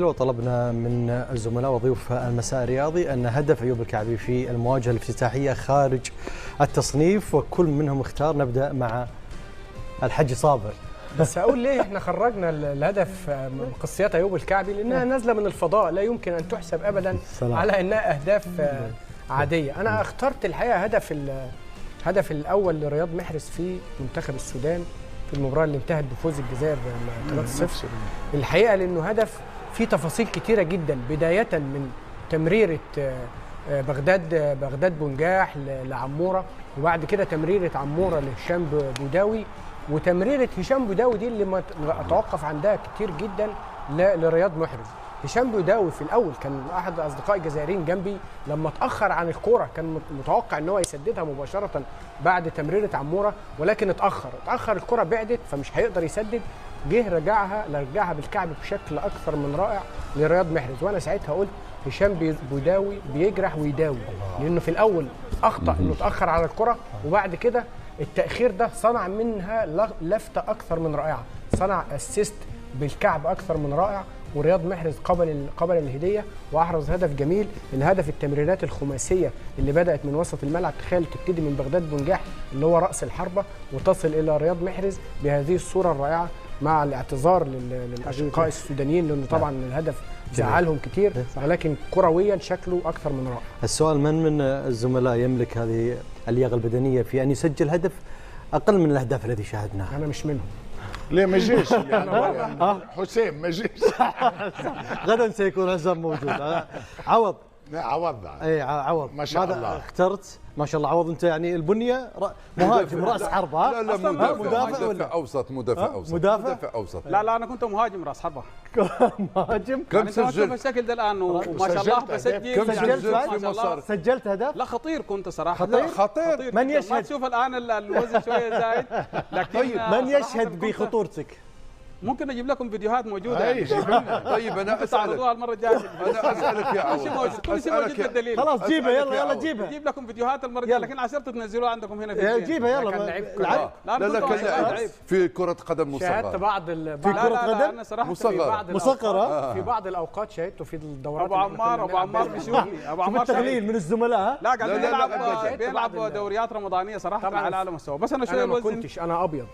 وطلبنا من الزملاء وضيوف المساء الرياضي أن هدف أيوب الكعبي في المواجهة الافتتاحية خارج التصنيف، وكل منهم اختار. نبدأ مع الحج صابر. بس أقول ليه احنا خرجنا الهدف من قصيات أيوب الكعبي؟ لأنها نازلة من الفضاء، لا يمكن أن تحسب أبدا على أنها أهداف عادية. أنا اخترت الحقيقة هدف الأول لرياض محرز في منتخب السودان في المباراة اللي انتهت بفوز الجزائر 3-0. الحقيقة لأنه هدف فيه تفاصيل كتيرة جدا، بداية من تمريرة بغداد بنجاح لعمورة، وبعد كده تمريرة عمورة لهشام بوداوي، وتمريرة هشام بوداوي دي اللي ما أتوقف عندها كتير جدا لرياض محرز. هشام بوداوي في الأول كان أحد أصدقائي الجزائريين جنبي، لما اتأخر عن الكرة كان متوقع أن هو يسددها مباشرة بعد تمريرة عمورة، ولكن اتأخر الكرة بعدت فمش هيقدر يسدد، جه رجعها بالكعب بشكل أكثر من رائع لرياض محرز. وأنا ساعتها قلت هشام بوداوي بيجرح ويداوي، لأنه في الأول أخطأ إنه اتأخر على الكرة، وبعد كده التأخير ده صنع منها لفتة أكثر من رائعة، صنع أسيست بالكعب أكثر من رائع، ورياض محرز قبل الهدية وأحرز هدف جميل. الهدف التمريرات الخماسية اللي بدأت من وسط الملعب، تخيل تبتدي من بغداد بنجاح اللي هو رأس الحربة وتصل إلى رياض محرز بهذه الصورة الرائعة، مع الاعتذار للأشقاء السودانيين لأنه طبعا الهدف زعلهم كتير، ولكن كرويا شكله أكثر من رائع. السؤال: من الزملاء يملك هذه اللياقة البدنية في أن يسجل هدف أقل من الأهداف التي شاهدناها؟ أنا مش منهم. ليه ما جيش؟ حسين ما جيش. غدا سيكون حسام موجود. عوض. عوض. اي عوض ما شاء الله. اخترت ما شاء الله عوض. انت يعني البنيه مهاجم راس حربه. لا مدافع اوسط. مدافع اوسط. لا انا كنت مهاجم راس حربه. مهاجم. كم سجلت بالشكل ده الان وما شاء الله بسجل. كم سجلت؟ سجلت هدف؟ لا خطير كنت صراحه. خطير. من يشهد؟ ما تشوف الان الوزن شويه زايد، لكن من يشهد بخطورتك؟ ممكن اجيب لكم فيديوهات موجوده. طيب انا اسالك المره الجايه. انا اسالك يا عوض. كل شيء موجود بالدليل. خلاص جيبها يلا جيبها. اجيب لكم فيديوهات المره الجايه، لكن عشرتوا تنزلوها عندكم هنا في جيبها يلا. لا كان لعيب في كرة قدم مصغرة. شاهدت في كرة قدم مصغرة. في بعض الاوقات شاهدته في الدورات. ابو عمار بيشوفني. ابو عمار تغليل من الزملاء. لا قاعد بيلعب دوريات رمضانيه صراحه على اعلى مستوى. بس انا شويه الوزن. ما كنتش انا ابيض.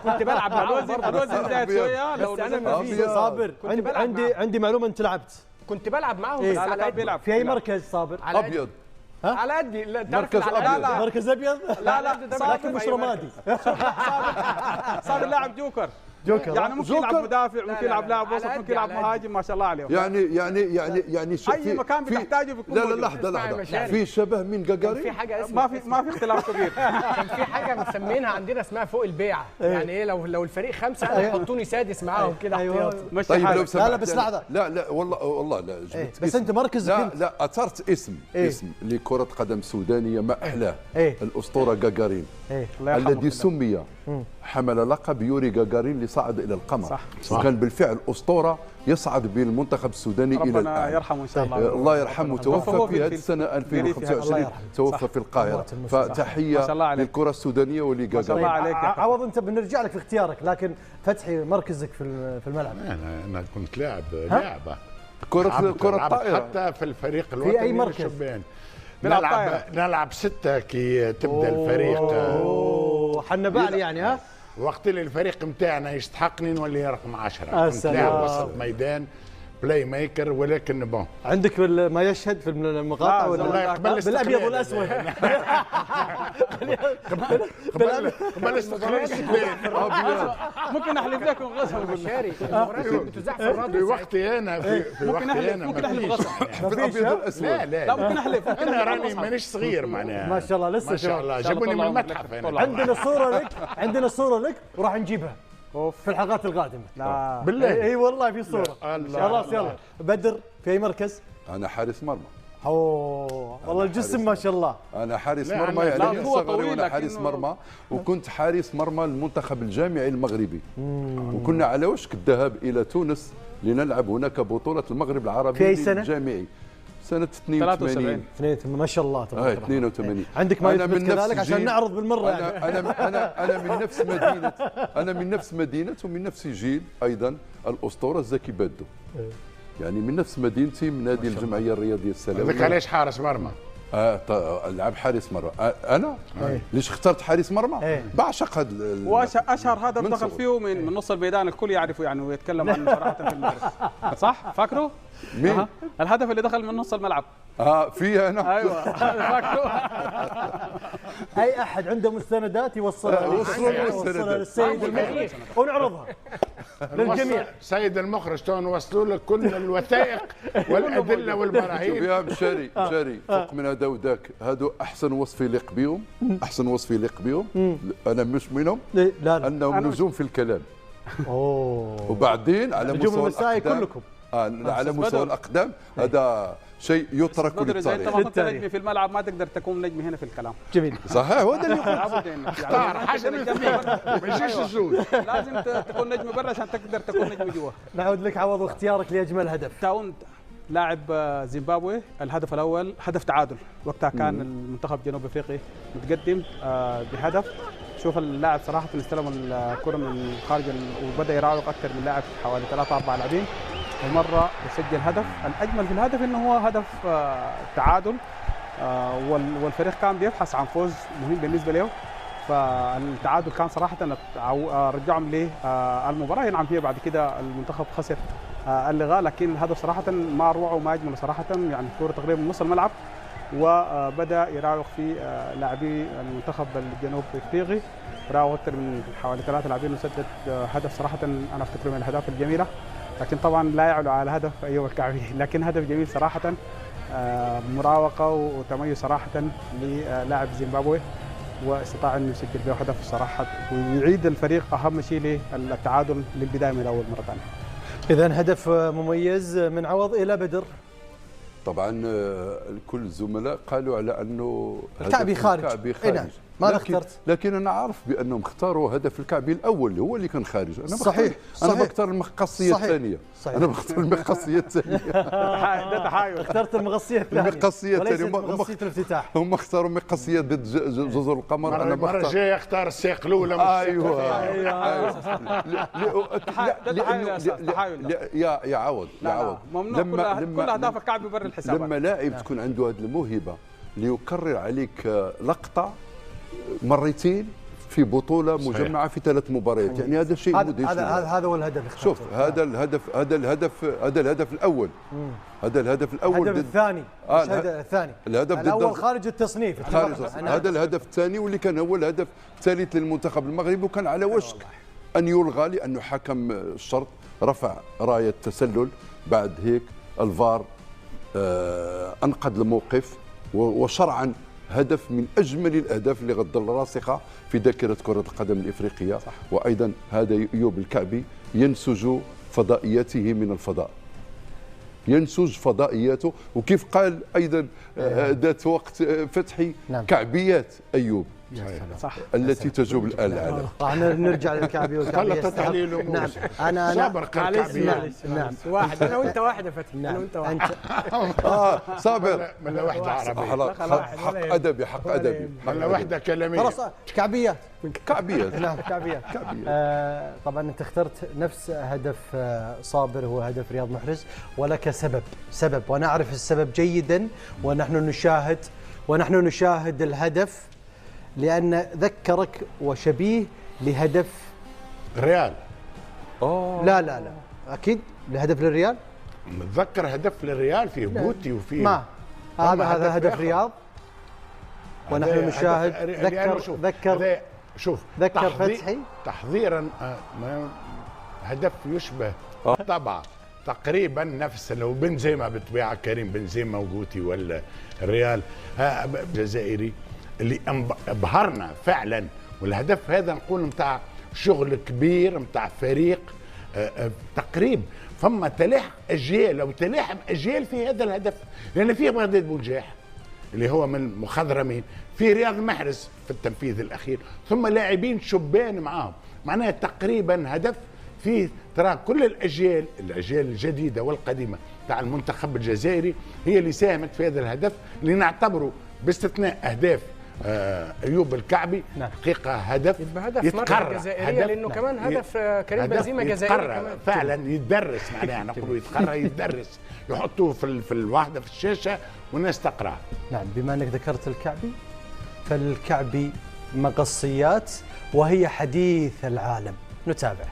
كنت بلعب مع الوزن زاد شويه. أنا صابر عندي معلومة. أنت لعبت؟ كنت بلعب معهم. بس على قد بيلعب في أي مركز صابر؟ أبيض. على قدي. مركز أبيض. مركز أبيض؟ لا لكن مش رمادي. صابر لاعب جوكر يعني ممكن يلعب مدافع، ممكن يلعب لاعب وسط، ممكن يلعب مهاجم، ما شاء الله عليه. يعني اي مكان بتحتاجه بيكون لا لحظه. في شبه من جاجاري؟ في حاجه ما في اختلاف كبير. كان في حاجه مسمينها عندنا اسمها فوق البيعه، يعني ايه لو الفريق 5 يحطوني سادس معاهم كده احتياطي. طيب لو سمحت. لا بس لحظه. لا والله لا جبت بس انت مركزك لا اثرت اسم لكرة قدم سودانية ما احلاه. الاسطورة جاجارين الذي سمي حمل لقب يوري جاجارين اللي صعد الى القمر. صح. وكان بالفعل اسطوره يصعد بالمنتخب السوداني الى الان. ربنا يرحمه ان شاء الله. الله يرحمه. توفى في هذه السنه 2025. توفى في القاهره. فتحيه للكره السودانيه ولجاجارين. عوض انت بنرجع لك في اختيارك، لكن فتحي مركزك في الملعب. انا كنت لعبه كره الطائره حتى في الفريق الوطني. في اي مركز؟ نلعب 6 كي تبدا الفريق. حنا بالي يعني. ها وقت اللي الفريق متاعنا يستحقني نولي رقم 10. كنت لاعب وسط ميدان بلاي ميكر، ولكن بون عندك ما يشهد في المقاطع ولا بالابيض والاسود؟ قبل استقلال ممكن احلف لكم غصب شاري المباريات بتذاع في الراديو. في وقتي انا ممكن احلف غصب. في الابيض والاسود. لا ممكن احلف. انا راني مانيش صغير معناها. ما شاء الله لسه ما شاء الله جابوني من المتحف. عندنا صورة لك وراح نجيبها في الحلقات القادمة. لا بالله. اي والله في صورة. خلاص يلا. بدر في اي مركز؟ انا حارس مرمى. والله الجسم ما شاء الله. انا حارس مرمى يعني من صغري وانا حارس مرمى، وكنت حارس مرمى المنتخب الجامعي المغربي. وكنا على وشك الذهاب الى تونس لنلعب هناك بطولة المغرب العربي في أي سنة؟ الجامعي. سنة 82 ما شاء الله تبارك الله. 82. عندك ما يثبت كذلك عشان نعرض بالمرة. أنا من نفس مدينة ومن نفس جيل أيضا الأسطورة زكي بادو. يعني من نفس مدينتي، من نادي الجمعيه الرياضيه السلام. هذاك علاش حارس مرمى؟ لعب حارس مرمى. انا ليش اخترت حارس مرمى؟ بعشق هذا واشهر هدف دخل فيه من نص الميدان، الكل يعرفه يعني ويتكلم عنه صراحه في المدرس. صح فاكره؟ مين؟ الهدف اللي دخل من نص الملعب. فيها انا. ايوه فاكره. اي احد عنده مستندات يوصلها للسيد المخرج ونعرضها للجميع. سيد المخرج تو نوصلوا لك كل الوثائق والادله والبراهين. يا مشاري فوق من هذا وذاك، هادو احسن وصف يليق بهم، احسن وصف يليق بهم. انا مش منهم، لا انهم نجوم في الكلام. وبعدين على مستوى الأقدام كلكم على مستوى الاقدام هذا شيء يترك للتاريخ. اذا انت ما كنت نجمي في الملعب ما تقدر تكون نجمي هنا في الكلام. جميل. صحيح، هو ده اللي اختار حاجه من ما يجيش الزود. لازم تكون نجم برا عشان تقدر تكون نجم جوا. نعود لك عوض واختيارك لاجمل هدف. تاون لاعب زيمبابوي، الهدف الاول هدف تعادل، وقتها كان المنتخب جنوب افريقي متقدم بهدف. شوف اللاعب صراحه استلم الكره من خارج وبدا يراوغ اكثر من لاعب، حوالي 3-4 لاعبين، ومره يسجل هدف. الاجمل في الهدف انه هو هدف تعادل، والفريق كان بيبحث عن فوز مهم بالنسبه له، فالتعادل كان صراحه رجعهم للمباراه. ينعم فيها بعد كده المنتخب خسر اللغاء، لكن الهدف صراحه ما اروع وما اجمل صراحه. يعني الكره تقريبا من نص الملعب، وبدا يراوغ في لاعبي المنتخب الجنوب افريقي، راوغ اكثر من حوالي 3 لاعبين وسدد هدف صراحه انا افتكره من الاهداف الجميله، لكن طبعا لا يعلو على هدف ايوب الكعبي، لكن هدف جميل صراحه. مراوغه وتميز صراحه للاعب زيمبابوي، واستطاع انه يسجل به هدف صراحه ويعيد الفريق اهم شيء للتعادل للبدايه من اول مره ثانيه. اذا هدف مميز من عوض الى بدر. طبعا كل الزملاء قالوا على انه الكعبي خارج. نعم. ماذا اخترت؟ لكن انا عارف بانهم اختاروا هدف الكعبي الاول هو اللي كان خارج. انا صحيح. انا بختار المقصيه الثانيه. انا بختار المقصيه الثانيه. ده تحايل. اخترت المقصيه الثانيه. المقصيه الثانيه مقصيه الافتتاح. هم اختاروا مقصيه ضد جزر القمر. انا المره الجايه اختار الساق الاولى. ايوه يا عوض ممنوع كل اهداف الكعبي برا الحسابات. لما لاعب تكون عنده هذه الموهبه ليكرر عليك لقطه مرتين في بطوله مجمعه في 3 مباريات، يعني هذا شيء مدهش. هذا هو الهدف. شوف هذا الهدف الاول. هذا الهدف الاول الهدف الثاني. الثاني. الهدف الاول خارج التصنيف. هذا الهدف الثاني واللي كان هو الهدف الثالث للمنتخب المغربي، وكان على وشك ان يلغى لانه حكم الشرط رفع رايه تسلل. بعد هيك الفار انقذ الموقف، وشرعا هدف من اجمل الاهداف اللي غتظل راسخه في ذاكره كره القدم الافريقيه. صح. وايضا هذا ايوب الكعبي ينسج فضائياته من الفضاء، ينسج فضائياته، وكيف قال ايضا ذات وقت فتحي. نعم. كعبيات ايوب صح التي تجوب الآن. راح نرجع للكعبي والكعبي. نعم. انا صابر كعبي. نعم. واحد انا وانت واحد يا فتحي. انا وانت واحد. صابر من وحده عربيه. حق ادبي حق ادبي. من وحده كلاميه. خلاص كعبيات. نعم كعبيات. طبعا انت اخترت نفس هدف صابر، هو هدف رياض محرز، ولك سبب وانا اعرف السبب جيدا، ونحن نشاهد الهدف لأن ذكرك وشبيه لهدف الريال. لا أكيد لهدف للريال. متذكر هدف للريال فيه بوتي وفيه ما هذا هدف رياض، ونحن نشاهد. ذكر فتحي تحضيرا هدف يشبه طبعا تقريبا نفس لو بنزيما بطبيعه كريم بنزيما وجوتي ولا الريال الجزائري اللي ابهرنا فعلا. والهدف هذا نقول نتاع شغل كبير نتاع فريق تقريب. فما تلاحم اجيال او تلاحم اجيال في هذا الهدف، لان فيه بغداد بوجاح اللي هو من مخضرمين، في رياض محرز في التنفيذ الاخير، ثم لاعبين شبان معاهم. معناها تقريبا هدف فيه ترى كل الاجيال الجديده والقديمه تاع المنتخب الجزائري هي اللي ساهمت في هذا الهدف، اللي نعتبره باستثناء اهداف ايوب الكعبي حقيقه هدف يتقرر جزائريه لانه كمان هدف كريم بنزيما جزائري كمان فعلا يتدرس معناها نقولوا يتقرر يتدرس يحطوه في الواحده في الشاشه والناس تقرا. نعم بما انك ذكرت الكعبي فالكعبي مقصيات وهي حديث العالم، نتابع.